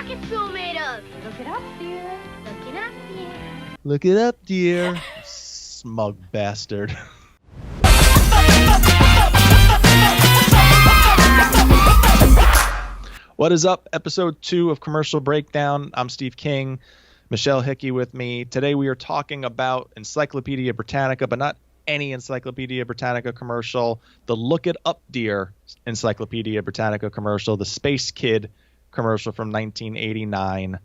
rockets still made of? Look it up, dear. Look it up, dear. Look it up, dear. Smug bastard. What is up? Episode 2 of Commercial Breakdown. I'm Steve King. Michelle Hickey with me. Today we are talking about Encyclopedia Britannica, but not any Encyclopedia Britannica commercial. The Look It Up, Dear Encyclopedia Britannica commercial. The Space Kid commercial from 1989.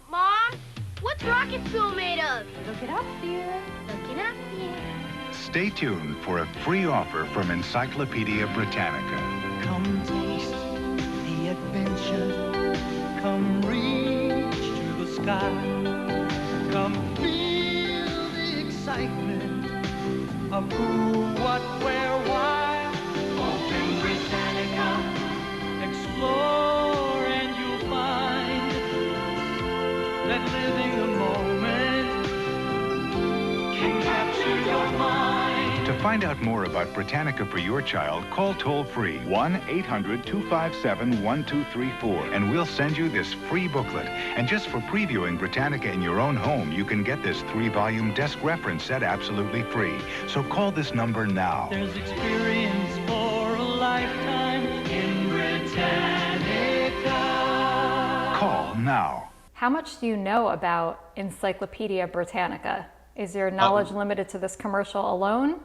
Mom, what's rocket fuel made of? Look it up, dear. Look it up, dear. Stay tuned for a free offer from Encyclopedia Britannica. Come taste the adventure. Come reach to the sky. Come feel the excitement of who, what, where, why. Open Britannica. Explore and you'll find that living the moment can capture your mind. To find out more about Britannica for your child, call toll-free 1-800-257-1234 and we'll send you this free booklet. And just for previewing Britannica in your own home, you can get this 3-volume desk reference set absolutely free. So call this number now. There's experience for a lifetime in Britannica. Call now. How much do you know about Encyclopedia Britannica? Is your knowledge limited to this commercial alone?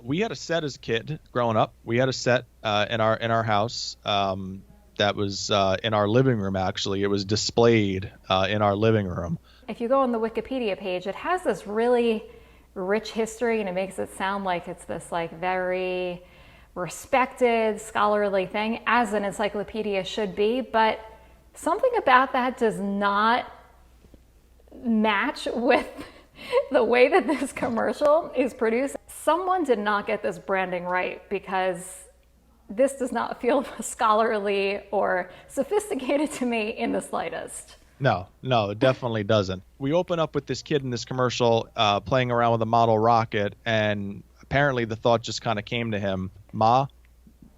We had a set as a kid growing up. We had a set in our house that was in our living room, actually. It was displayed in our living room. If you go on the Wikipedia page, it has this really rich history, and it makes it sound like it's this like very respected scholarly thing, as an encyclopedia should be, but something about that does not match with the way that this commercial is produced. Someone did not get this branding right, because this does not feel scholarly or sophisticated to me in the slightest. No, it definitely doesn't. We open up with this kid in this commercial playing around with a model rocket, and apparently the thought just kind of came to him, Ma,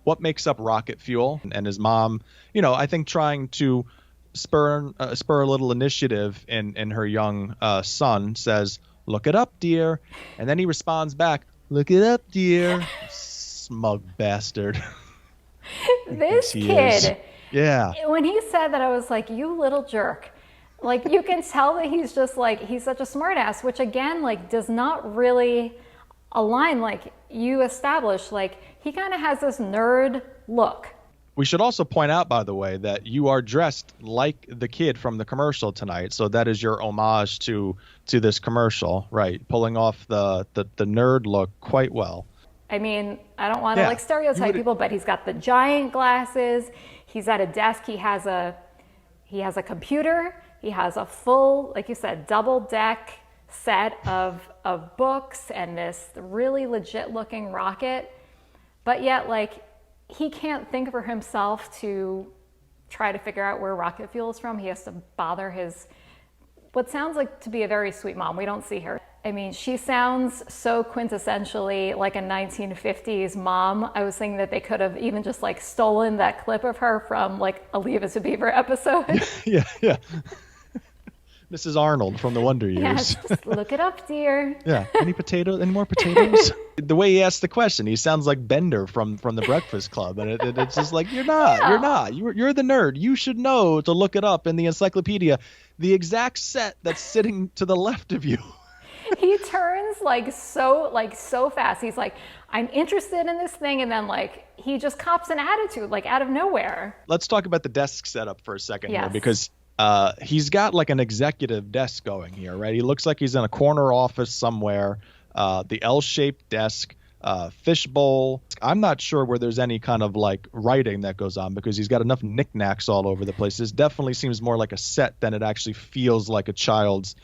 what makes up rocket fuel? And his mom, I think trying to spur a little initiative in her young son, says, look it up, dear. And then he responds back, look it up, dear. Smug bastard. This kid, yeah. When he said that, I was like, you little jerk. Like, you can tell that he's just like, he's such a smartass, which again, like, does not really align, like you established. Like, he kind of has this nerd look. We should also point out, by the way, that you are dressed like the kid from the commercial tonight. So that is your homage to this commercial, right? Pulling off the nerd look quite well. I mean, I don't want to stereotype people, but he's got the giant glasses. He's at a desk. He has a computer. He has a full, like you said, double deck set of books and this really legit looking rocket. But yet, like, he can't think for himself to try to figure out where rocket fuel is from. He has to bother what sounds like to be a very sweet mom. We don't see her. I mean, she sounds so quintessentially like a 1950s mom. I was thinking that they could have even just like stolen that clip of her from like a Leave It to Beaver episode. Yeah. Mrs. Arnold from the Wonder Years. Yes, just look it up, dear. Yeah. Any more potatoes? The way he asked the question, he sounds like Bender from the Breakfast Club. And it's just like, you're not. You're the nerd. You should know to look it up in the encyclopedia. The exact set that's sitting to the left of you. He turns so fast. He's like, I'm interested in this thing. And then like, he just cops an attitude, like out of nowhere. Let's talk about the desk setup for a second here, because he's got like an executive desk going here, right? He looks like he's in a corner office somewhere. The L-shaped desk, fishbowl. I'm not sure where there's any kind of like writing that goes on, because he's got enough knickknacks all over the place. This definitely seems more like a set than it actually feels like a child's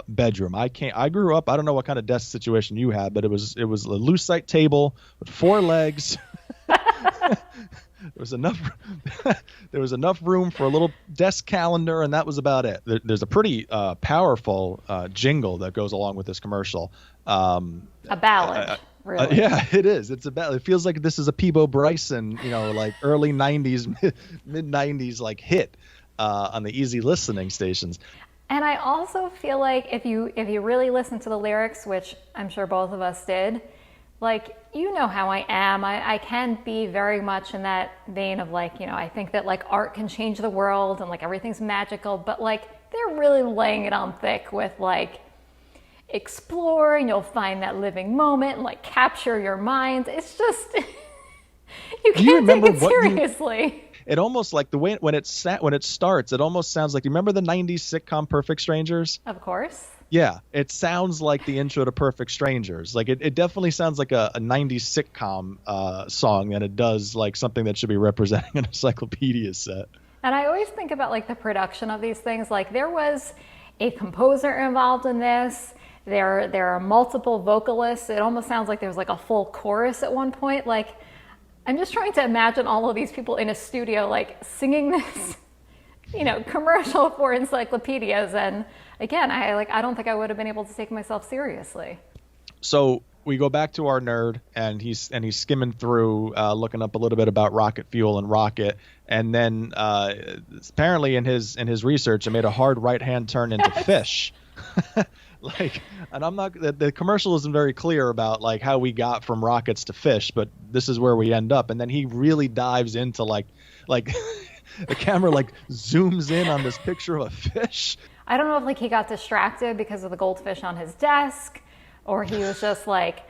bedroom. I grew up, I don't know what kind of desk situation you had, but it was a lucite table with 4 legs. There was enough room for a little desk calendar, and that was about it. There's a pretty powerful jingle that goes along with this commercial. A ballad. Really? Yeah, it is. It's about. It feels like this is a Peabo Bryson, like early '90s, mid '90s like hit. on the easy listening stations. And I also feel like if you really listen to the lyrics, which I'm sure both of us did, like, you know how I am. I can be very much in that vein of like, you know, I think that like art can change the world and like everything's magical, but like they're really laying it on thick with like explore and you'll find that living moment and like capture your mind. It's just, you can't take it seriously. It almost like the way when it starts, it almost sounds like, you remember the 90s sitcom Perfect Strangers? Of course. Yeah, it sounds like the intro to Perfect Strangers. Like it definitely sounds like a 90s sitcom song than it does like something that should be representing an encyclopedia set. And I always think about like the production of these things. Like there was a composer involved in this. There are multiple vocalists. It almost sounds like there's like a full chorus at one point. Like I'm just trying to imagine all of these people in a studio like singing this, you know, commercial for encyclopedias. And again, I don't think I would have been able to take myself seriously. So we go back to our nerd, and he's skimming through, looking up a little bit about rocket fuel and rocket, and then apparently in his research, it made a hard right hand turn into fish. Like, and I'm not, the commercial isn't very clear about like how we got from rockets to fish, but this is where we end up. And then he really dives into like the camera like zooms in on this picture of a fish. I don't know if like he got distracted because of the goldfish on his desk, or he was just like,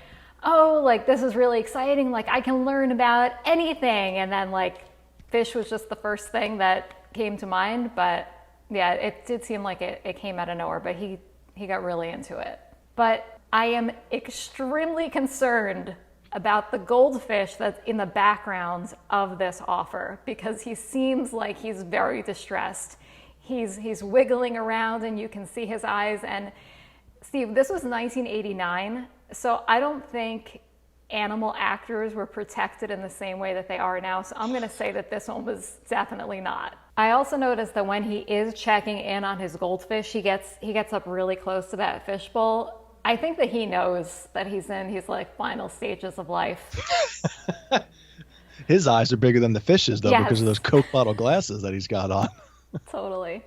oh, like this is really exciting. Like I can learn about anything. And then like fish was just the first thing that came to mind. But yeah, it did seem like it came out of nowhere, but he got really into it. But I am extremely concerned about the goldfish that's in the background of this offer, because he seems like he's very distressed. He's wiggling around and you can see his eyes. And Steve, this was 1989, so I don't think animal actors were protected in the same way that they are now. So I'm going to say that this one was definitely not. I also noticed that when he is checking in on his goldfish, he gets up really close to that fishbowl. I think that he knows that he's in his like final stages of life. His eyes are bigger than the fish's though, yes, because of those Coke bottle glasses that he's got on. Totally.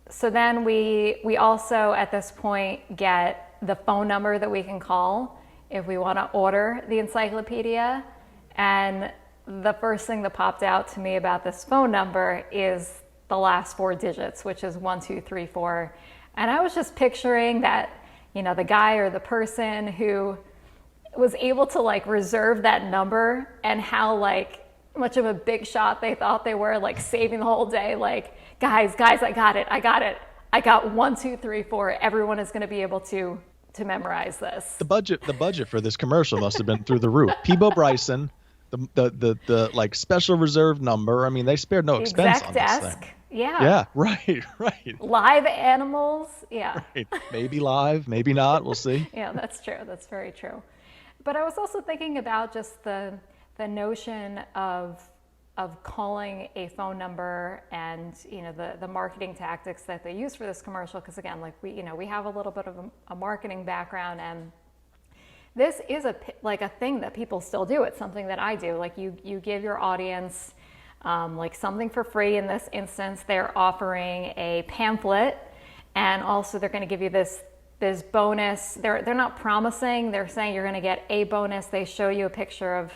So then we also at this point get the phone number that we can call if we want to order the encyclopedia. And the first thing that popped out to me about this phone number is the last 4 digits, which is 1234. And I was just picturing that, you know, the guy or the person who was able to like reserve that number, and how like much of a big shot they thought they were, like saving the whole day. Like, guys, I got it. I got 1234. Everyone is going to be able to memorize this. The budget for this commercial must have been through the roof. Peebo Bryson, the like special reserve number. I mean, they spared no expense on this thing. Yeah. Yeah. Right. Live animals. Yeah. Right. Maybe live, maybe not. We'll see. Yeah, that's true. That's very true. But I was also thinking about just the notion of calling a phone number, and you know the marketing tactics that they use for this commercial. Because again, like we have a little bit of a marketing background, and this is a thing that people still do. It's something that I do. Like you give your audience like something for free. In this instance, they're offering a pamphlet, and also they're going to give you this bonus. They're not promising. They're saying you're going to get a bonus. They show you a picture of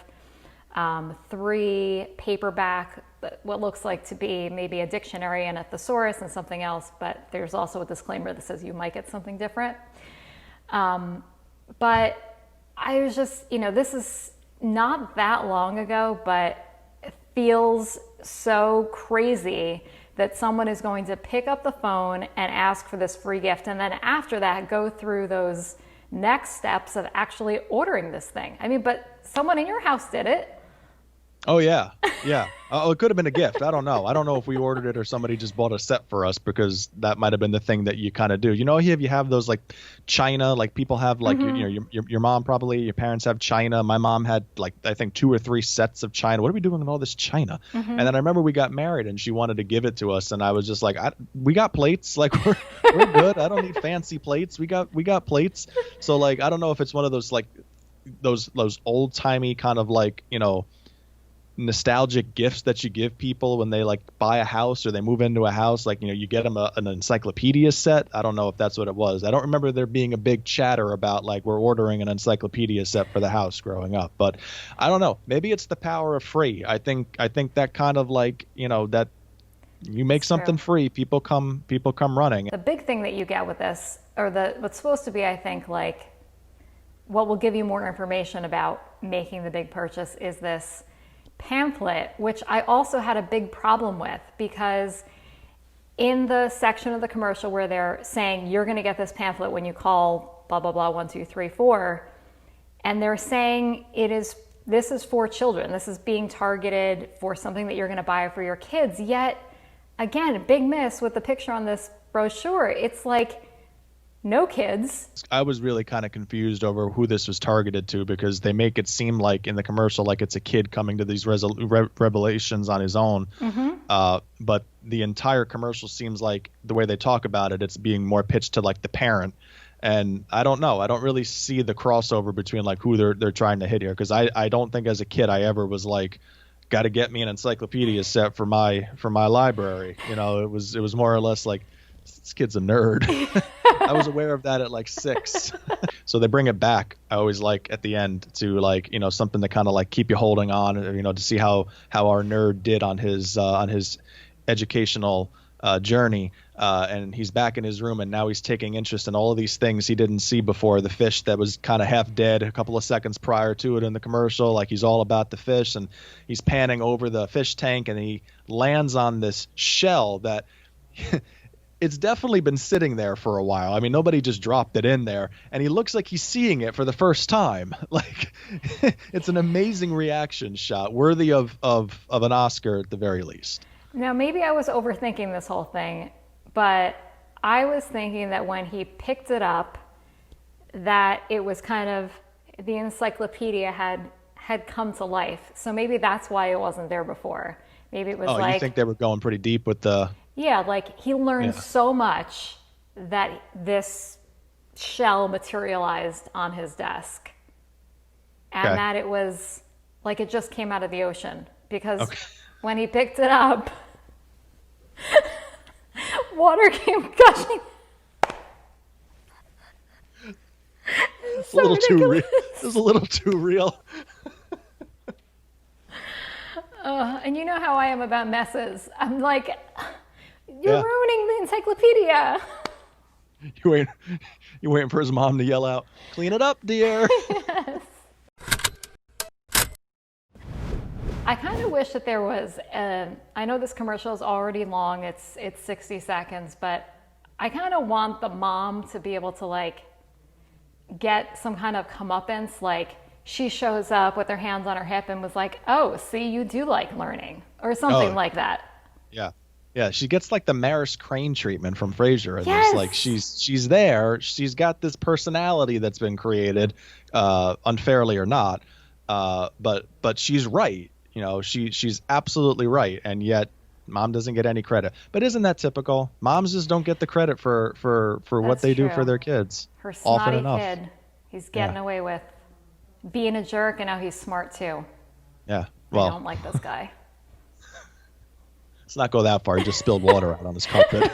3 paperback, what looks like to be maybe a dictionary and a thesaurus and something else, but there's also a disclaimer that says you might get something different. But I was just, this is not that long ago, but it feels so crazy that someone is going to pick up the phone and ask for this free gift, and then after that go through those next steps of actually ordering this thing. I mean, but someone in your house did it. Oh, yeah. Oh, it could have been a gift. I don't know. I don't know if we ordered it or somebody just bought a set for us, because that might have been the thing that you kind of do. You know, if you have those like china, like people have like, your mom probably, your parents have china. My mom had like, I think 2 or 3 sets of china. What are we doing with all this china? And then I remember we got married and she wanted to give it to us. And I was just like, we got plates. Like we're good. I don't need fancy plates. We got plates. So like, I don't know if it's one of those like those old timey kind of like, nostalgic gifts that you give people when they like buy a house or they move into a house. Like, you get them an encyclopedia set. I don't know if that's what it was. I don't remember there being a big chatter about like we're ordering an encyclopedia set for the house growing up. But I don't know. Maybe it's the power of free. I think that kind of like, that you make something free, people come running. The big thing that you get with this, or what's supposed to be, I think, like what will give you more information about making the big purchase is this pamphlet, which I also had a big problem with, because in the section of the commercial where they're saying you're going to get this pamphlet when you call blah blah blah 1234, and they're saying this is for children, this is being targeted for something that you're going to buy for your kids, yet again, big miss with the picture on this brochure. It's like, no kids. I was really kind of confused over who this was targeted to, because they make it seem like in the commercial like it's a kid coming to these revelations on his own. But the entire commercial seems like, the way they talk about it, it's being more pitched to like the parent. And I don't know. I don't really see the crossover between like who they're trying to hit here, because I don't think as a kid I ever was like, got to get me an encyclopedia set for my library. It was more or less like, this kid's a nerd. I was aware of that at like 6. So they bring it back. I always like at the end to like, something to kind of like keep you holding on, to see how our nerd did on his educational journey. And he's back in his room, and now he's taking interest in all of these things he didn't see before. The fish that was kind of half dead a couple of seconds prior to it in the commercial, like he's all about the fish, and he's panning over the fish tank, and he lands on this shell that it's definitely been sitting there for a while. I mean, nobody just dropped it in there, and he looks like he's seeing it for the first time. Like, it's an amazing reaction shot, worthy of an Oscar at the very least. Now, maybe I was overthinking this whole thing, but I was thinking that when he picked it up, that it was kind of, the encyclopedia had come to life. So maybe that's why it wasn't there before. Maybe it was you think they were going pretty deep with the... Yeah, like he learned so much that this shell materialized on his desk. And that it was like it just came out of the ocean, because when he picked it up, water came gushing. It's a little too real. It was a little too real. And you know how I am about messes. I'm like, you're ruining the encyclopedia. You waiting for his mom to yell out, "Clean it up, dear." Yes. I kind of wish that there was, I know this commercial is already long, it's 60 seconds, but I kind of want the mom to be able to like get some kind of comeuppance, like she shows up with her hands on her hip and was like, "Oh, see, you do like learning," or something like that. Yeah, she gets like the Maris Crane treatment from Frasier. And it's like she's there. She's got this personality that's been created, unfairly or not. But she's right. She's absolutely right. And yet mom doesn't get any credit. But isn't that typical? Moms just don't get the credit for what they do for their kids. Her snotty kid, he's getting away with being a jerk, and now he's smart too. Yeah. Well, I don't like this guy. Let's not go that far. He just spilled water out on his carpet.